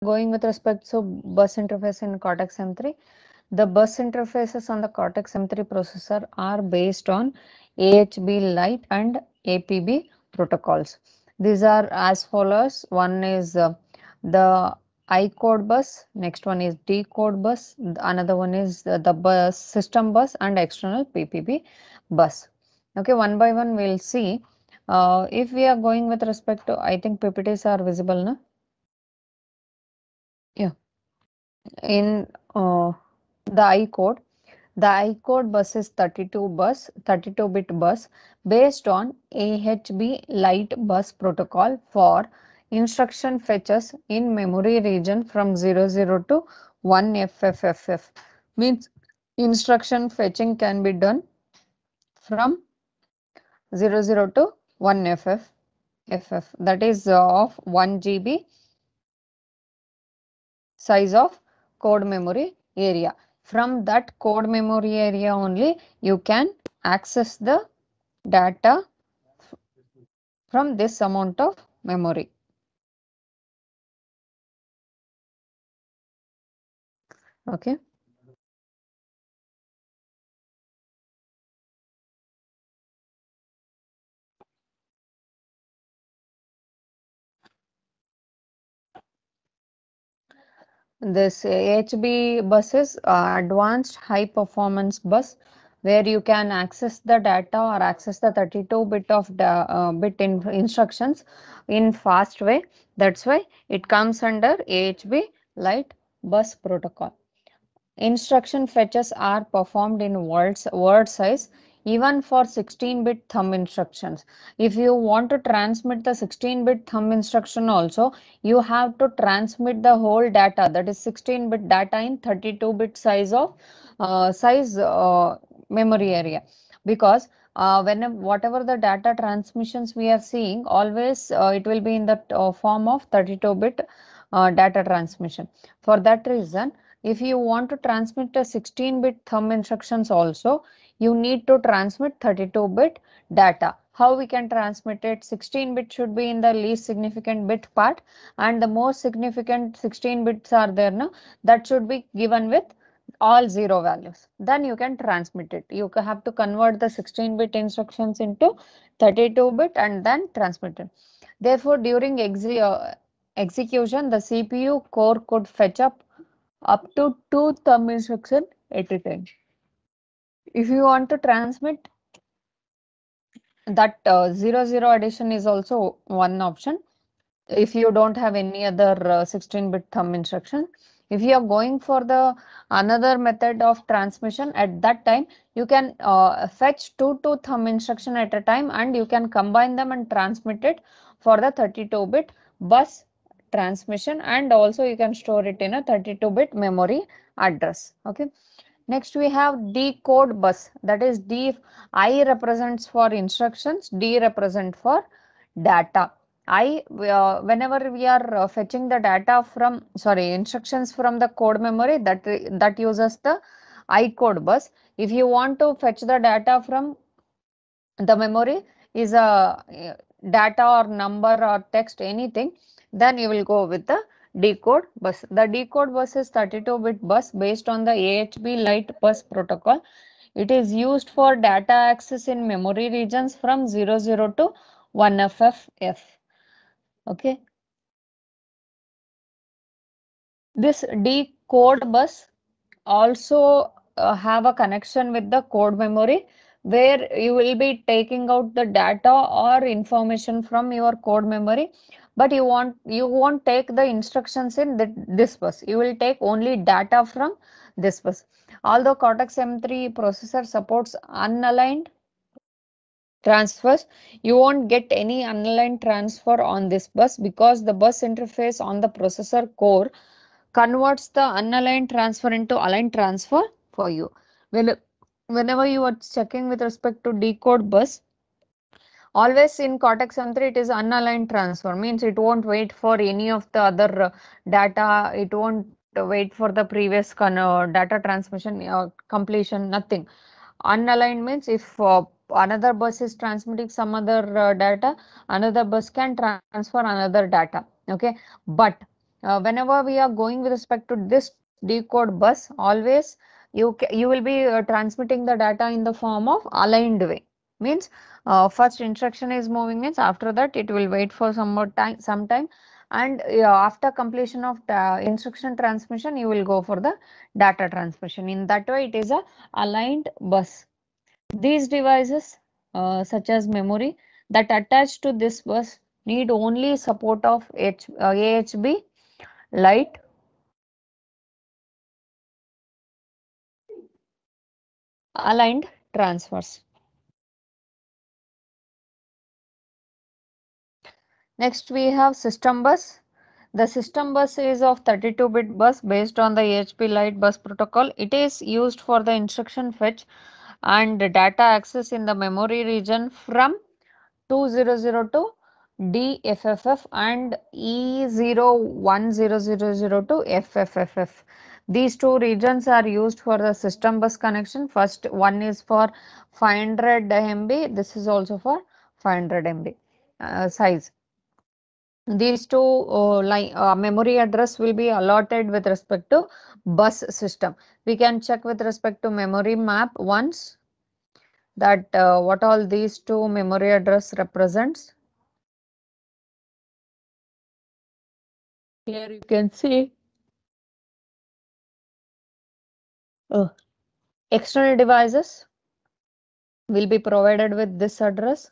going with respect to bus interface in Cortex M3, the bus interfaces on the Cortex M3 processor are based on AHB Lite and APB protocols. These are as follows. One is the I code bus, next one is D code bus, another one is the bus system bus and external PPB bus. Okay, one by one we'll see. If we are going with respect to, I think PPTs are visible, no? Yeah. In the I code, the I code bus is 32-bit bus based on AHB Lite bus protocol for instruction fetches in memory region from 00 to 1FFFF. Means instruction fetching can be done from 00 to 1FFFF, that is of 1 GB size of code memory area. From that code memory area only you can access the data from this amount of memory. Okay. This AHB bus is advanced high performance bus where you can access the data or access the 32-bit of bit instructions in fast way. That's why it comes under AHB Lite bus protocol. Instruction fetches are performed in word size even for 16-bit thumb instructions. If you want to transmit the 16-bit thumb instruction also, you have to transmit the whole data, that is 16-bit data in 32-bit size of memory area, because whatever the data transmissions we are seeing, always it will be in the form of 32-bit data transmission. For that reason, if you want to transmit a 16-bit thumb instructions also, you need to transmit 32-bit data. How we can transmit it? 16-bit should be in the least significant bit part and the most significant 16 bits are there, no? That should be given with all zero values. Then you can transmit it. You have to convert the 16-bit instructions into 32-bit and then transmit it. Therefore, during execution, the CPU core could fetch up to 2 thumb instruction at a time. If you want to transmit that 00 addition is also one option. If you don't have any other 16-bit thumb instruction, if you are going for the another method of transmission, at that time you can fetch two thumb instruction at a time and you can combine them and transmit it for the 32-bit bus transmission, and also you can store it in a 32-bit memory address. Okay. Next we have decode bus, that is I represents for instructions, D represent for data. Whenever we are fetching the data from, instructions from the code memory, that uses the I code bus. If you want to fetch the data from the memory is a data or number or text, anything, then you will go with the decode bus. The decode bus is 32-bit bus based on the AHB Lite bus protocol. It is used for data access in memory regions from 00 to 1FFF. Okay. This decode bus also have a connection with the code memory where you will be taking out the data or information from your code memory, but you won't take the instructions in this bus. You will take only data from this bus. Although Cortex M3 processor supports unaligned transfers, you won't get any unaligned transfer on this bus because the bus interface on the processor core converts the unaligned transfer into aligned transfer for you. Whenever you are checking with respect to decode bus, always in Cortex M3 it is unaligned transfer, means it won't wait for any of the other data, it won't wait for the previous data transmission completion, nothing. Unaligned means if another bus is transmitting some other data, another bus can transfer another data. Okay, but whenever we are going with respect to this decode bus, always you will be transmitting the data in the form of aligned way. Means first instruction is moving, means after that it will wait for some time, and after completion of the instruction transmission, you will go for the data transmission. In that way, it is a aligned bus. These devices, such as memory, that attach to this bus need only support of AHB, light, aligned transfers. Next, we have system bus. The system bus is of 32-bit bus based on the AHP light bus protocol. It is used for the instruction fetch and data access in the memory region from 2002 DFFF and E010002 FFFF. These two regions are used for the system bus connection. First one is for 500 MB. This is also for 500 MB size. These two memory address will be allotted with respect to bus system. We can check with respect to memory map once that what all these two memory address represents. Here you can see external devices will be provided with this address,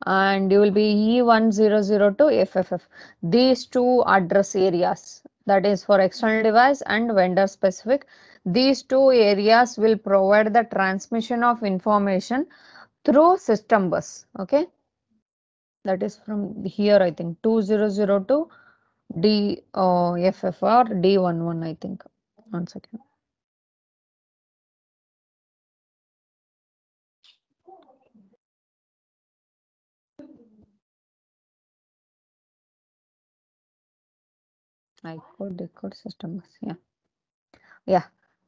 and you will be E1002 FFF. These two address areas, that is for external device and vendor specific, these two areas will provide the transmission of information through system bus. Okay, that is from here, I think 2002 DFF or D11, I think. 1 second. I code decode system bus. Yeah,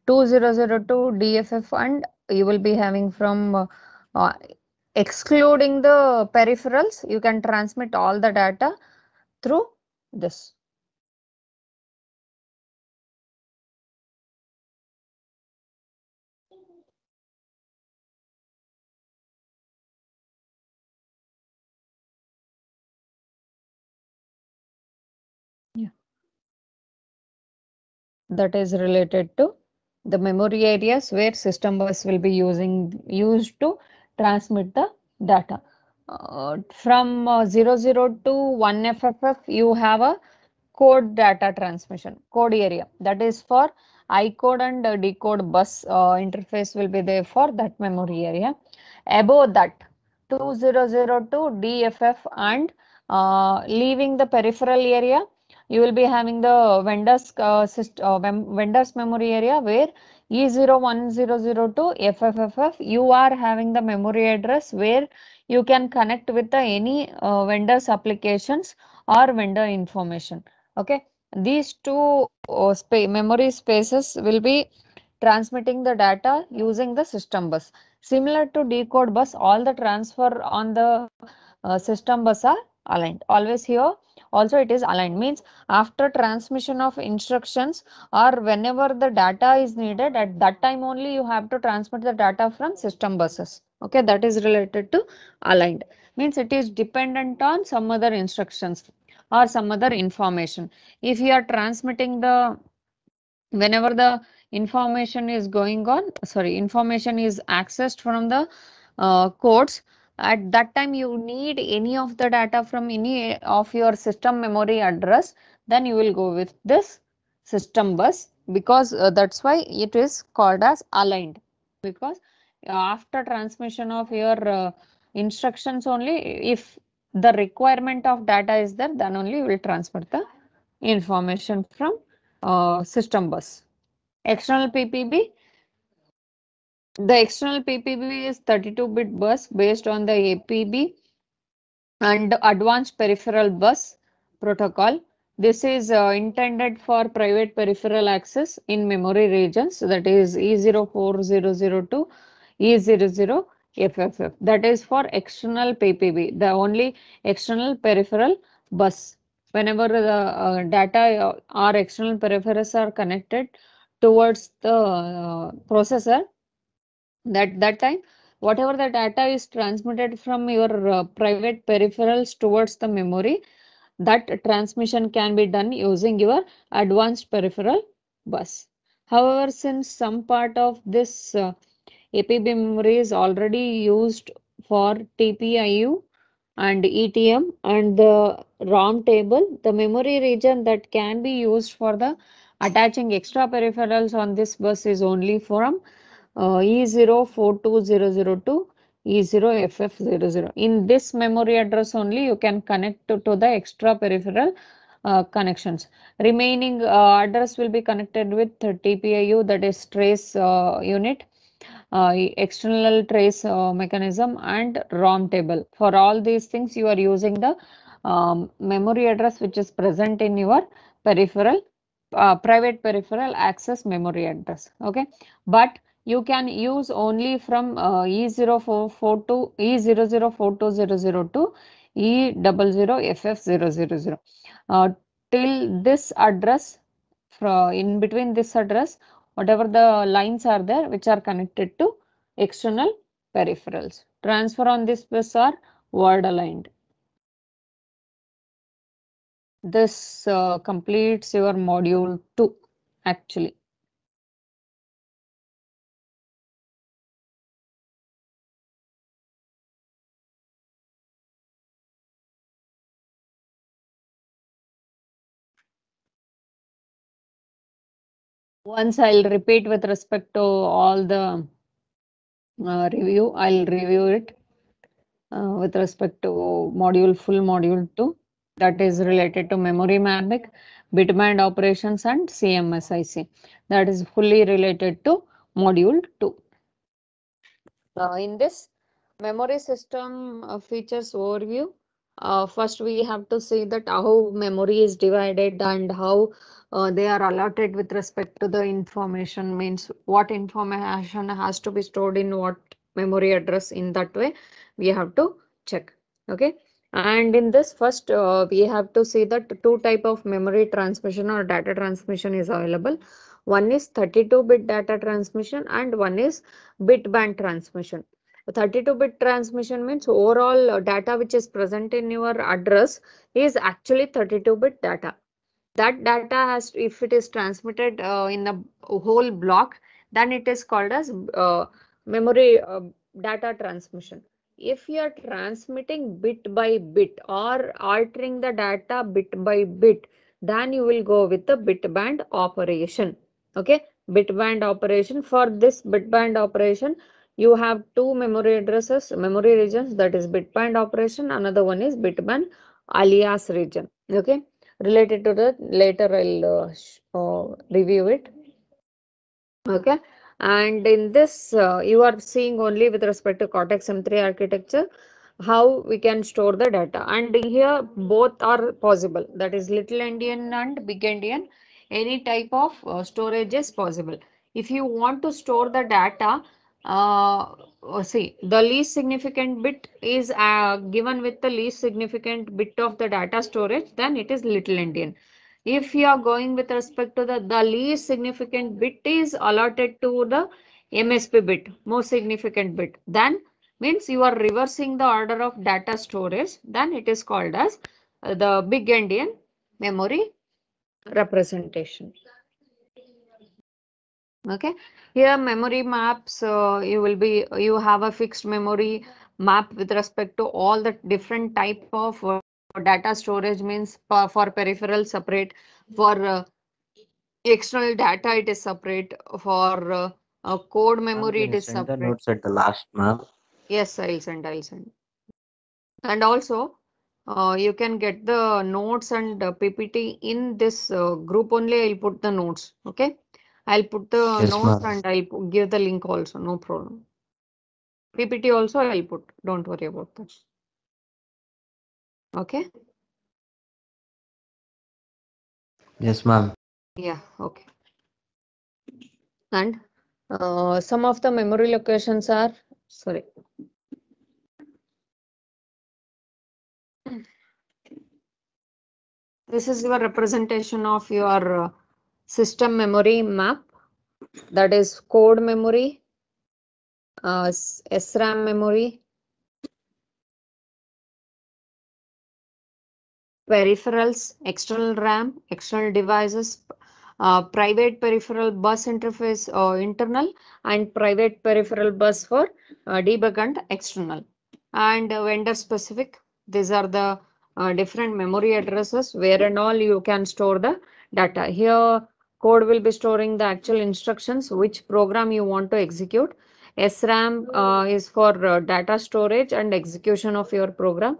2002 DFF, and you will be having from excluding the peripherals, you can transmit all the data through this. Yeah. That is related to the memory areas where system bus will be used to transmit the data. From 00 to 1FFF, you have a code data transmission, code area. That is for I code and decode bus interface will be there for that memory area. Above that, 2002 DFF and leaving the peripheral area, you will be having the vendors memory area where E01002 FFFF, you are having the memory address where you can connect with the any vendors applications or vendor information. Okay, these two memory spaces will be transmitting the data using the system bus. Similar to decode bus, all the transfer on the system bus are aligned. Always here also it is aligned, means after transmission of instructions or whenever the data is needed, at that time only you have to transmit the data from system buses. Okay, that is related to aligned, means it is dependent on some other instructions or some other information. If you are transmitting the, whenever the information is going on, sorry, information is accessed from the codes, at that time you need any of the data from any of your system memory address, then you will go with this system bus, because that's why it is called as aligned, because after transmission of your instructions only, if the requirement of data is there, then only you will transfer the information from system bus. External PPB. The external PPB is 32-bit bus based on the APB and advanced peripheral bus protocol. This is intended for private peripheral access in memory regions, that is E04002, E00FFF. That is for external PPB, the only external peripheral bus whenever the data or external peripherals are connected towards the processor, that time whatever the data is transmitted from your private peripherals towards the memory, that transmission can be done using your advanced peripheral bus. However, since some part of this APB memory is already used for TPIU and ETM and the ROM table, the memory region that can be used for the attaching extra peripherals on this bus is only from E04200 to E0FF00. In this memory address only you can connect to the extra peripheral connections. Remaining address will be connected with TPIU, that is trace unit, external trace mechanism and ROM table. For all these things you are using the memory address which is present in your peripheral private peripheral access memory address. Okay, but you can use only from E044 to E004200 to E00FF000. Till this address, in between this address, whatever the lines are there which are connected to external peripherals. Transfer on this bus are word aligned. This completes your module 2 actually. Once I'll repeat with respect to all the review, I'll review it with respect to full module 2, that is related to memory mapping, bitband operations and CMSIC. That is fully related to module 2. In this memory system features overview, first we have to see that how memory is divided and how they are allotted with respect to the information, means what information has to be stored in what memory address. In that way we have to check. Okay, and in this first we have to see that two type of memory transmission or data transmission is available. One is 32-bit data transmission and one is bit band transmission. 32-bit transmission means overall data which is present in your address is actually 32-bit data. That data has, if it is transmitted in a whole block, then it is called as memory data transmission. If you are transmitting bit by bit or altering the data bit by bit, then you will go with the bit band operation. Okay, bit band operation. For this bit band operation, you have two memory addresses, memory regions, that is bit band operation. Another one is bit band alias region. Okay, related to that later I'll review it. Okay, and in this you are seeing only with respect to Cortex M3 architecture how we can store the data, and here both are possible, that is little endian and big endian. Any type of storage is possible. If you want to store the data, see, the least significant bit is given with the least significant bit of the data storage, then it is little endian. If you are going with respect to the least significant bit is allotted to the MSB bit, most significant bit, then means you are reversing the order of data storage, then it is called as the big endian memory representation. Okay, here memory maps, you have a fixed memory map with respect to all the different type of data storage, means for peripheral separate, for external data it is separate, for code Ma'am, memory can it you is send the separate. notes at the last, ma'am? Yes, I'll send. And also you can get the notes and PPT in this group only. I'll put the notes. Okay, I'll put the Yes, notes ma'am. and I'll give the link also, no problem. PPT also I'll put, don't worry about that. Okay, Yes, ma'am. yeah, okay. And some of the memory locations are, sorry, This is your representation of your system memory map, that is code memory, SRAM memory, peripherals, external RAM, external devices, private peripheral bus interface internal, and private peripheral bus for debug and external. And vendor specific, these are the different memory addresses where and all you can store the data. Here code will be storing the actual instructions, which program you want to execute. SRAM is for data storage and execution of your program.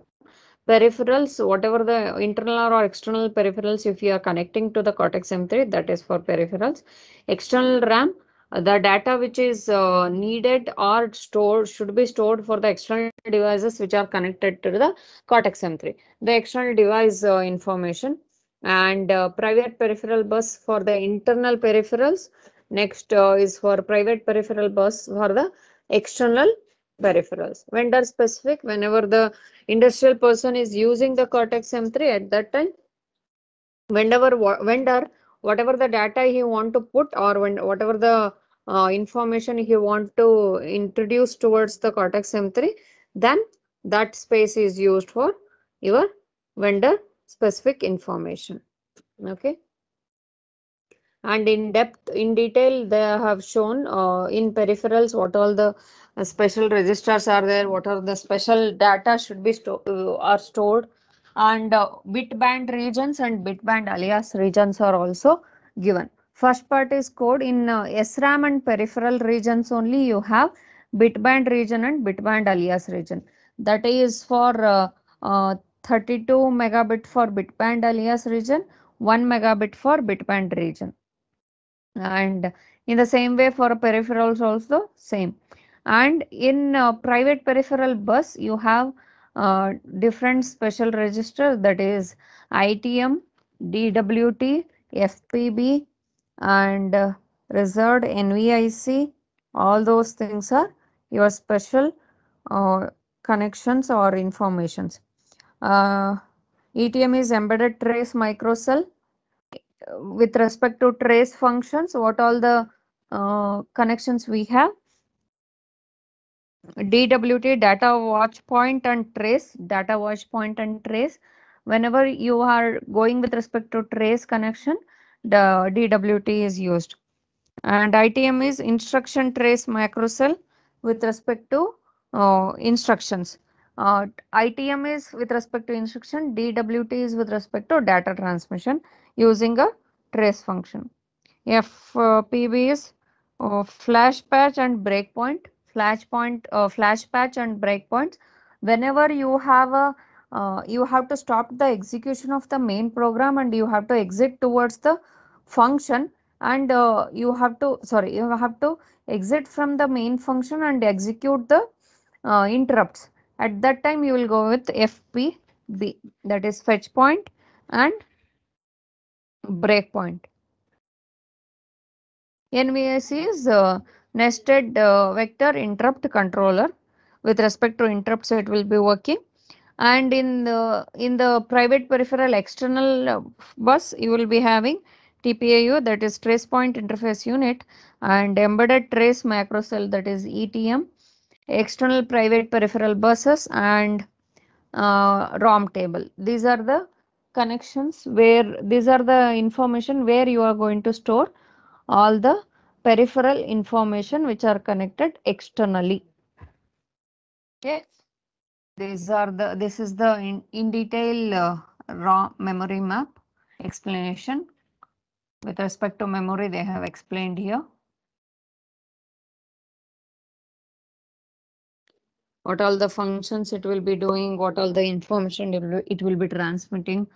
Peripherals, whatever the internal or external peripherals, if you are connecting to the Cortex M3, that is for peripherals. External RAM, the data which is needed or stored should be stored for the external devices which are connected to the Cortex M3. The external device information, and private peripheral bus for the internal peripherals. Next is for private peripheral bus for the external peripherals. Vendor specific, whenever the industrial person is using the Cortex M3, at that time vendor, whatever the data he want to put, or whatever the information he want to introduce towards the Cortex M3, then that space is used for your vendor specific information. Okay. And in detail, they have shown in peripherals what all the special registers are there, what are the special data should be are stored, and bit band regions and bit band alias regions are also given. First part is code. In SRAM and peripheral regions only you have bit band region and bit band alias region. That is for 32 megabit for bit band alias region, 1 megabit for bit band region. And in the same way for peripherals also same. And in private peripheral bus you have different special registers, that is ITM, DWT, FPB, and reserved NVIC. All those things are your special uh, connections or informations. ETM is embedded trace microcell. With respect to trace functions, what all the connections we have? DWT, data watch point and trace, data watch point and trace. Whenever you are going with respect to trace connection, the DWT is used. And ITM is instruction trace macrocell with respect to instructions. ITM is with respect to instruction, DWT is with respect to data transmission using a trace function. FPB is flash patch and breakpoint. Flash patch and breakpoints. Whenever you have a you have to stop the execution of the main program and you have to exit towards the function, and you have to exit from the main function and execute the interrupts. At that time you will go with FPB, that is fetch point and breakpoint. NVIC is nested vector interrupt controller. With respect to interrupts, it will be working. And in the private peripheral external bus, you will be having TPIU, that is trace point interface unit, and embedded trace macrocell, that is ETM, external private peripheral buses, and ROM table. These are the connections where these are the information where you are going to store all the peripheral information which are connected externally. Okay, this is the in detail raw memory map explanation. With respect to memory, they have explained here. What all the functions it will be doing, what all the information it will be transmitting,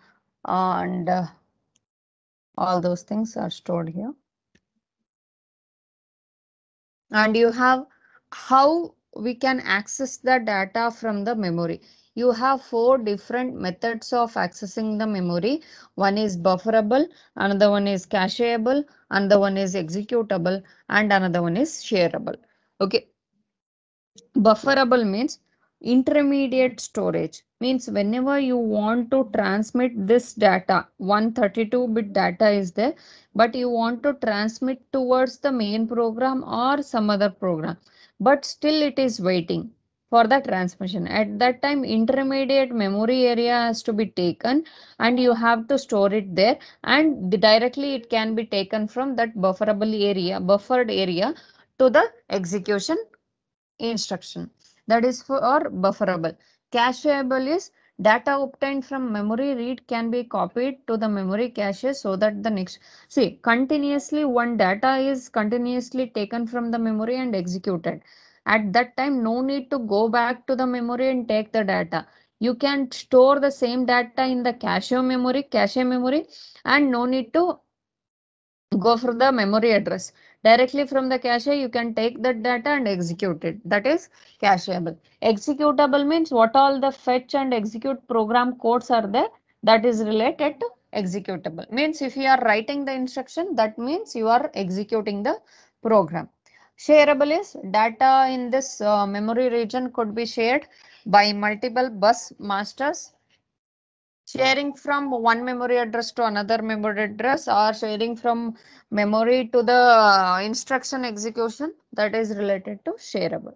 and all those things are stored here. And you have how we can access the data from the memory. You have 4 different methods of accessing the memory. One is bufferable, another one is cacheable, another one is executable, and another one is shareable. Okay. Bufferable means Intermediate storage means whenever you want to transmit this data, 132-bit data is there, but you want to transmit towards the main program or some other program, but still it is waiting for the transmission. At that time, intermediate memory area has to be taken and you have to store it there, and directly it can be taken from that buffered area to the execution instruction. That is for bufferable. Cacheable is data obtained from memory read can be copied to the memory cache so that the next, see, continuously one data is continuously taken from the memory and executed. At that time, no need to go back to the memory and take the data. You can store the same data in the cache memory, and no need to go for the memory address. Directly from the cache, you can take that data and execute it. That is cacheable. Executable means what all the fetch and execute program codes are there, that is related to executable. Means if you are writing the instruction, that means you are executing the program. Shareable is data in this memory region could be shared by multiple bus masters. Sharing from one memory address to another memory address, or sharing from memory to the instruction execution, that is related to shareable.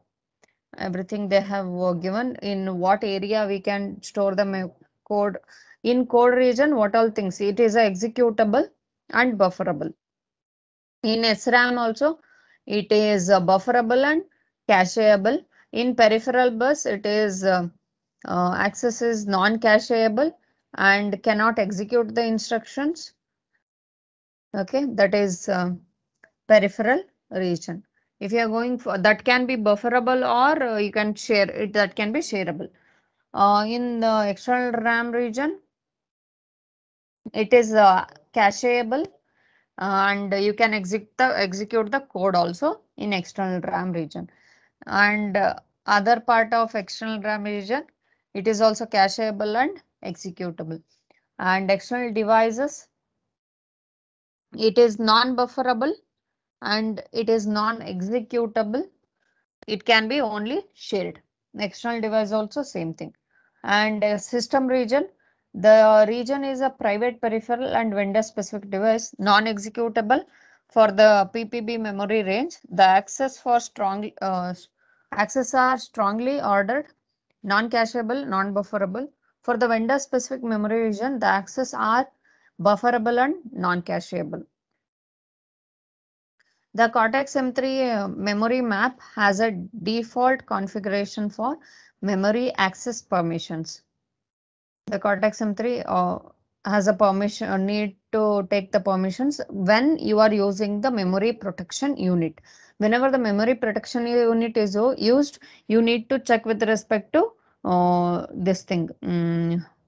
Everything they have given in what area we can store the code. In code region, what all things, it is a executable and bufferable. In SRAM also, it is bufferable and cacheable. In peripheral bus, it is access is non-cacheable and cannot execute the instructions. Okay, that is peripheral region. If you are going for that, can be bufferable or you can share it, that can be shareable. In the external RAM region, it is cacheable and you can execute the code also in external RAM region. And other part of external RAM region, it is also cacheable and executable. And external devices, it is non-bufferable and it is non-executable. It can be only shared. External device also same thing. And system region, the region is a private peripheral and vendor specific device, non-executable for the PPB memory range. The access are strongly ordered, non-cacheable, non-bufferable. For the vendor specific memory region, the access are bufferable and non-cacheable. The Cortex M3 memory map has a default configuration for memory access permissions. The Cortex M3 has a permission need to take the permissions when you are using the memory protection unit. Whenever the memory protection unit is used, you need to check with respect to this thing,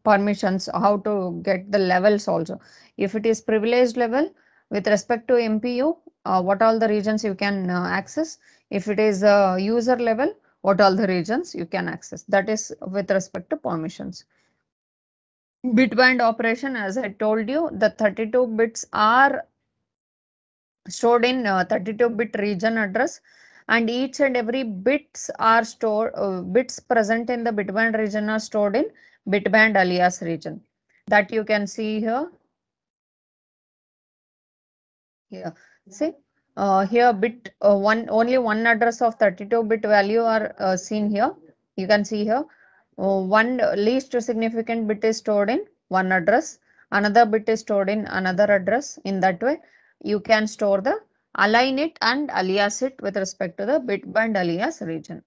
permissions, how to get the levels also. If it is privileged level with respect to MPU, what all the regions you can access. If it is user level, what all the regions you can access. That is with respect to permissions. Bitband operation, as I told you, the 32 bits are stored in 32-bit region address, and each and every bits present in the bitband region are stored in bitband alias region. That you can see here. Here, see, here only one address of 32-bit value are seen here. You can see here. One least significant bit is stored in one address, another bit is stored in another address. In that way, you can align it and alias it with respect to the bitband alias region.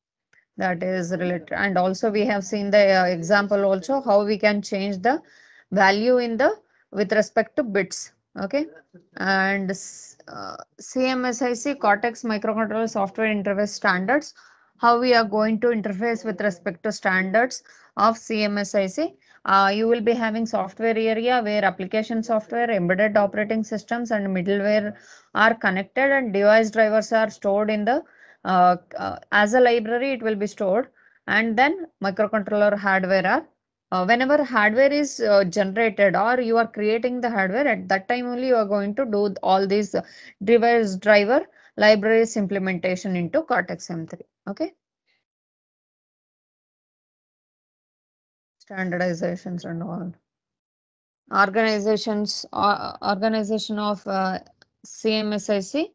That is related. And also we have seen the example also how we can change the value in the with respect to bits. Okay, and CMSIC Cortex microcontroller software interface standards. How we are going to interface with respect to standards of CMSIC. You will be having software area where application software, embedded operating systems and middleware are connected, and device drivers are stored in the as a library. It will be stored, and then microcontroller hardware are whenever hardware is generated or you are creating the hardware, at that time only you are going to do all these device driver libraries implementation into Cortex M3. Okay. standardizations and all. Organization of CMSIC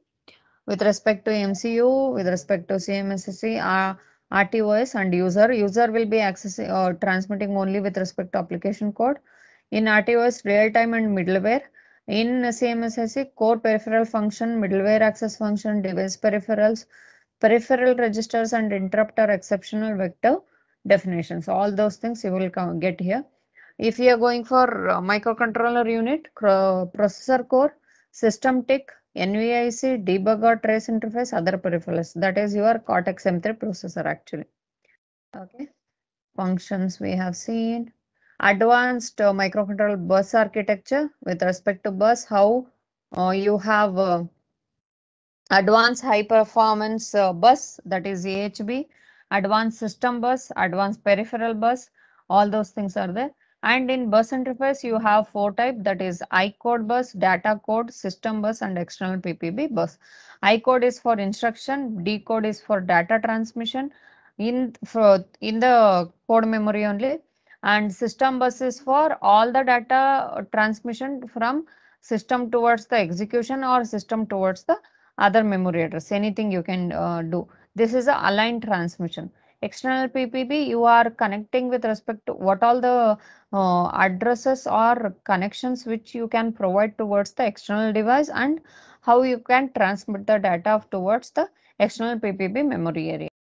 with respect to MCU, with respect to CMSIC, RTOS and user. User will be accessing or transmitting only with respect to application code. In RTOS, real-time and middleware. In CMSIC, core peripheral function, middleware access function, device peripherals, peripheral registers and interrupter exceptional vector definitions. All those things you will get here. If you are going for microcontroller unit, processor core, system tick, NVIC, debugger, trace interface, other peripherals. That is your Cortex M3 processor actually. Okay. Functions we have seen. Advanced microcontroller bus architecture with respect to bus, how you have advanced high performance bus, that is AHB, advanced system bus, advanced peripheral bus, all those things are there. And in bus interface, you have 4 types, that is I code bus, data code, system bus, and external PPB bus. I code is for instruction, D code is for data transmission in the code memory only, and system bus is for all the data transmission from system towards the execution or system towards the other memory address, anything you can do. This is a aligned transmission. External PPB, you are connecting with respect to what all the addresses or connections which you can provide towards the external device and how you can transmit the data towards the external PPB memory area.